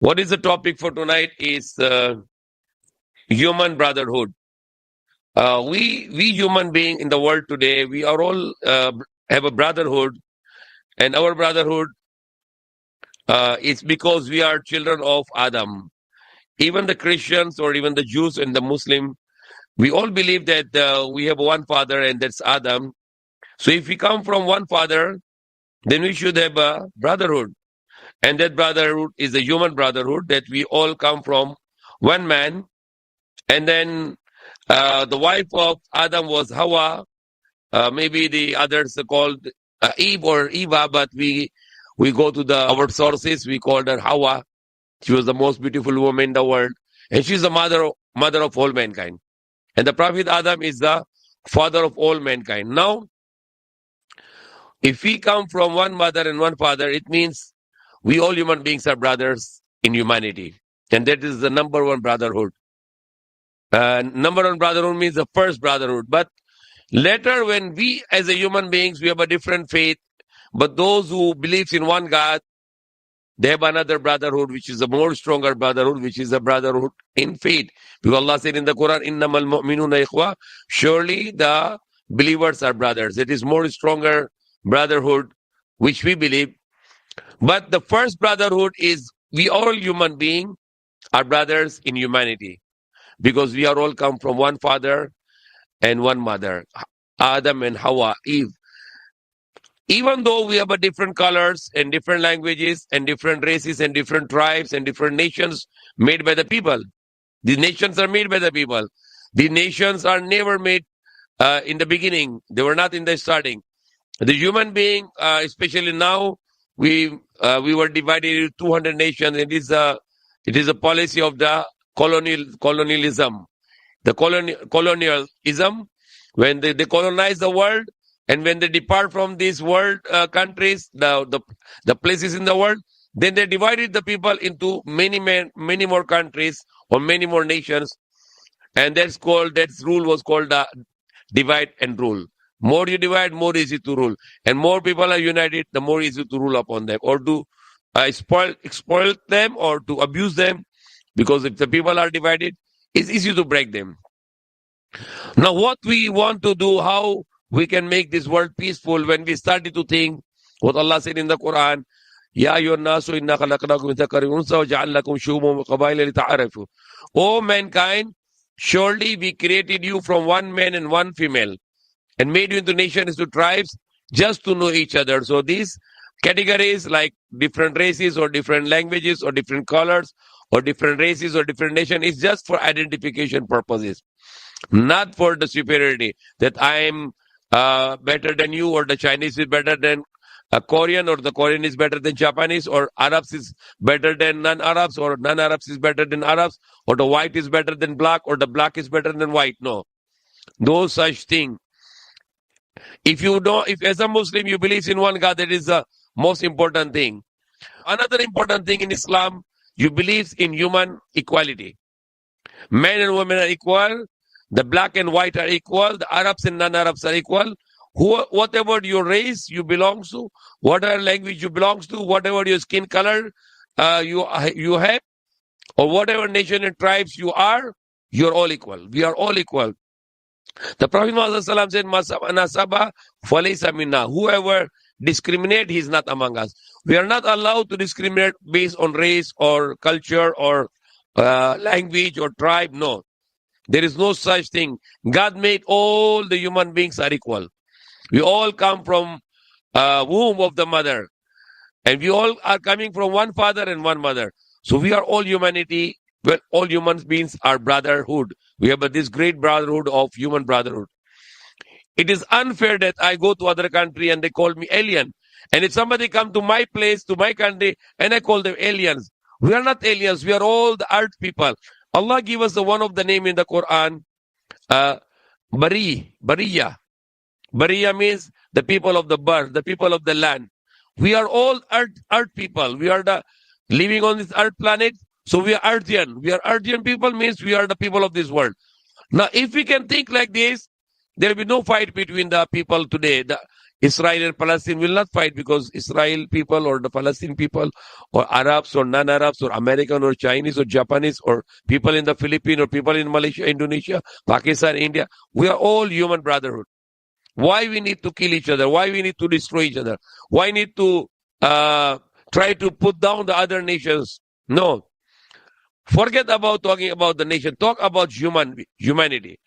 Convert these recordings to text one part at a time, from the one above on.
What is the topic for tonight is human brotherhood. We human being in the world today, we are all have a brotherhood, and our brotherhood is because we are children of Adam. Even the Christians or even the Jews and the Muslim, we all believe that we have one father, and that's Adam. So if we come from one father, then we should have a brotherhood, and that brotherhood is a human brotherhood that we all come from one man. And then the wife of Adam was Hawa. Maybe the others are called Eve or Eva, but we go to our sources. We called her Hawa. She was the most beautiful woman in the world, and she's the mother of all mankind. And the Prophet Adam is the father of all mankind. Now, if we come from one mother and one father, it means we all human beings are brothers in humanity, and that is the number one brotherhood. Number one brotherhood means the first brotherhood, but later, when we as a human beings, we have a different faith, but those who believes in one God, they have another brotherhood, which is a more stronger brotherhood, which is a brotherhood in faith. Because Allah said in the Quran, "Innamal mu'minuna ikhwa," surely the believers are brothers. It is more stronger brotherhood, which we believe. But the first brotherhood is we all human beings are brothers in humanity, because we are all come from one father and one mother, Adam and Hawa, Eve. Even though we have a different colors and different languages and different races and different tribes and different nations made by the people, the nations are made by the people. The nations are never made in the beginning. They were not in the starting. The human being, especially now, we were divided into 200 nations. It is a policy of the colonialism, the colonialism, when they colonize the world, and when they depart from these world countries, the places in the world, then they divided the people into many more countries or many more nations, and that rule was called divide and rule. More you divide, more easy to rule, and more people are united, the more easy to rule upon them, or to exploit them, or to abuse them, because if the people are divided, it's easy to break them. Now, what we want to do, how we can make this world peaceful, when we started to think what Allah said in the Quran, Ya ayyuhan nasu inna khalaqnakum min dhakarin wa unsa wa ja'alnakum shu'uban wa qabaila lita'arafu. O mankind, surely we created you from one man and one female, and made you into nations, to tribes, just to know each other. So these categories, like different races or different languages or different colors or different races or different nation, is just for identification purposes, not for the superiority, that I am better than you, or the Chinese is better than a Korean, or the Korean is better than Japanese, or Arabs is better than non-Arabs, or non-Arabs is better than Arabs, or the white is better than black, or the black is better than white. No, no such thing. If you don't, if as a Muslim you believe in one God, that is the most important thing. Another important thing in Islam, you believe in human equality. Men and women are equal. The black and white are equal. The Arabs and non-Arabs are equal. Whatever your race you belong to, whatever language you belong to, whatever your skin color you have, or whatever nation and tribes you are, you're all equal. We are all equal. The Prophet Muhammad said, "Nasaba falaysa minna." Whoever discriminate, he's not among us. We are not allowed to discriminate based on race or culture or language or tribe. No. There is no such thing. God made all the human beings are equal. We all come from womb of the mother, and we all are coming from one father and one mother. So we are all humanity. Well, all human beings are brotherhood. We have this great brotherhood of human brotherhood. It is unfair that I go to other country and they call me alien. And if somebody come to my place, to my country, and I call them aliens, we are not aliens. We are all the earth people. Allah give us one of the name in the Quran, Bariya. Bariya means the people of the birth, the people of the land. We are all earth people. We are the living on this earth planet. So we are earthian. We are earthian people, means we are the people of this world. Now, if we can think like this, there will be no fight between the people today. Israel and Palestine will not fight because Israel people or the Palestine people or Arabs or non-Arabs or American or Chinese or Japanese or people in the Philippines or people in Malaysia, Indonesia, Pakistan, India, we are all human brotherhood. Why we need to kill each other? Why we need to destroy each other? Why need to uh, try to put down the other nations? No. Forget about talking about the nation. Talk about humanity.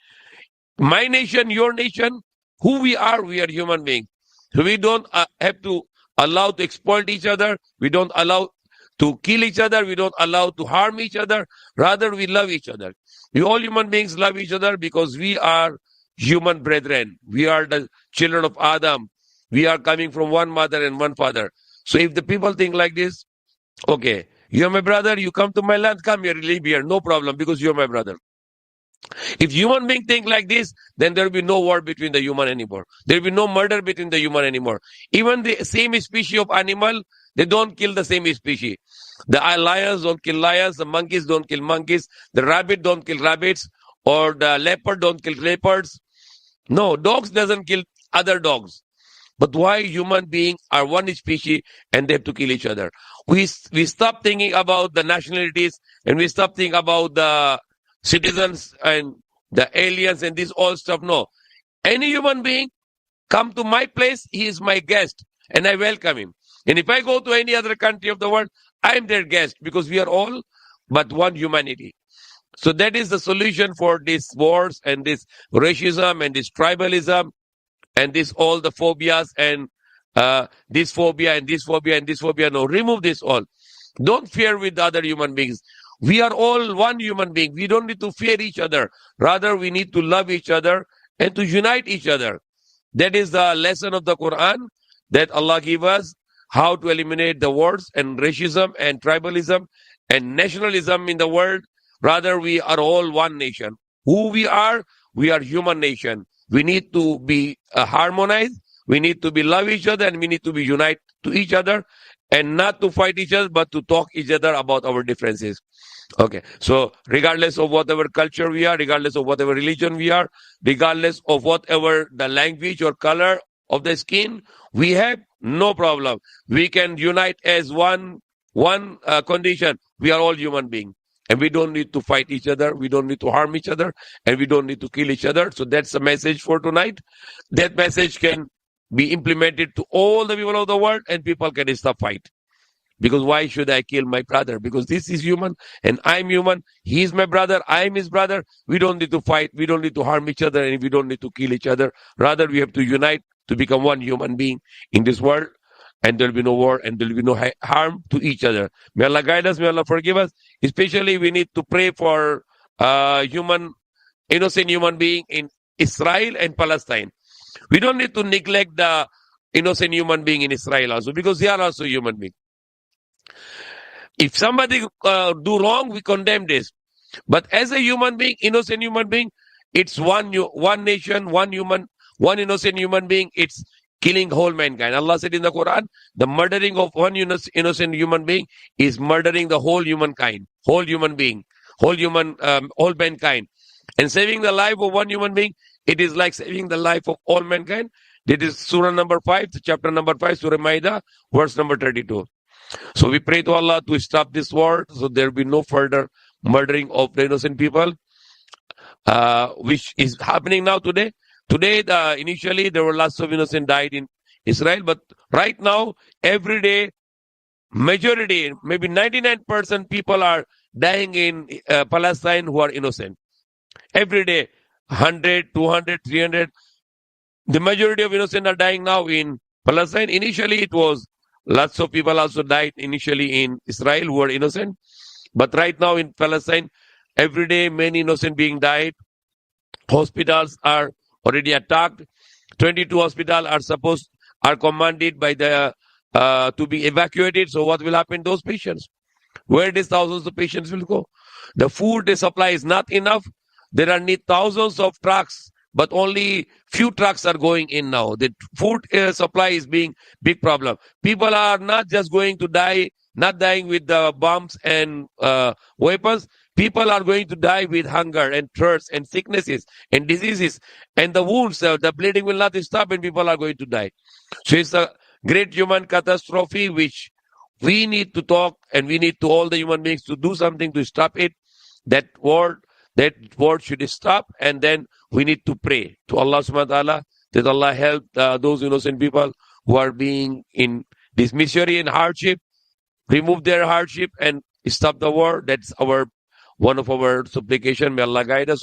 My nation, your nation, who we are human beings. So we don't have to allow to exploit each other. We don't allow to kill each other. We don't allow to harm each other. Rather, we love each other. We all human beings love each other because we are human brethren. We are the children of Adam. We are coming from one mother and one father. So if the people think like this, okay, you're my brother, you come to my land, come here, live here, no problem, because you're my brother. If human beings think like this, then there will be no war between the human anymore. There will be no murder between the human anymore. Even the same species of animal, they don't kill the same species. The lions don't kill lions, the monkeys don't kill monkeys, the rabbit don't kill rabbits, or the leopard don't kill leopards. No, dogs doesn't kill other dogs. But why human beings are one species and they have to kill each other? We stop thinking about the nationalities and we stop thinking about the citizens and the aliens and this all stuff. No. Any human being come to my place, he is my guest and I welcome him. And if I go to any other country of the world, I am their guest because we are all but one humanity. So that is the solution for these wars and this racism and this tribalism and this all the phobias and this phobia and this phobia and this phobia. No, remove this all. Don't fear with other human beings. We are all one human being. We don't need to fear each other. Rather, we need to love each other and to unite each other. That is the lesson of the Quran that Allah gave us, how to eliminate the wars and racism and tribalism and nationalism in the world. Rather, we are all one nation. Who we are human nation. We need to be harmonized. We need to be love each other and we need to be unite to each other and not to fight each other, but to talk each other about our differences. Okay, so regardless of whatever culture we are, regardless of whatever religion we are, regardless of whatever the language or color of the skin we have, no problem. We can unite as one condition. We are all human beings. And we don't need to fight each other. We don't need to harm each other. And we don't need to kill each other. So that's the message for tonight. That message can be implemented to all the people of the world and people can stop fight. Because why should I kill my brother? Because this is human and I'm human. He is my brother. I am his brother. We don't need to fight. We don't need to harm each other and we don't need to kill each other. Rather, we have to unite to become one human being in this world. And there will be no war and there will be no harm to each other. May Allah guide us. May Allah forgive us. Especially we need to pray for innocent human being in Israel and Palestine. We don't need to neglect the innocent human being in Israel also because they are also human beings. If somebody do wrong, we condemn this. But as a human being, innocent human being, it's one nation, one human, one innocent human being. It's killing whole mankind. Allah said in the Quran, the murdering of one innocent human being is murdering the whole humankind, whole human being, whole mankind. And saving the life of one human being, it is like saving the life of all mankind. This is Surah number 5, chapter number 5, Surah Ma'idah, verse number 32. So we pray to Allah to stop this war so there will be no further murdering of the innocent people, which is happening now today. Today, initially, there were lots of innocent died in Israel, but right now, every day, majority, maybe 99% people are dying in Palestine who are innocent. Every day, 100, 200, 300. The majority of innocent are dying now in Palestine. Initially, it was lots of people also died initially in Israel who were innocent. But right now in Palestine, every day many innocent being died. Hospitals are already attacked. 22 hospitals are commanded by the to be evacuated. So what will happen to those patients? Where these thousands of patients will go? The food supply is not enough. There are thousands of trucks, but only few trucks are going in now. The food supply is being big problem. People are not just going to die not dying with the bombs and weapons. People are going to die with hunger and thirst and sicknesses and diseases and the wounds. The bleeding will not stop and people are going to die. So it's a great human catastrophe which we need to talk and we need to all the human beings to do something to stop it. That war should stop, and then we need to pray to Allah subhanahu wa ta'ala that Allah help those innocent people who are being in this misery and hardship, remove their hardship and stop the war. That's our one of our supplication. May Allah guide us.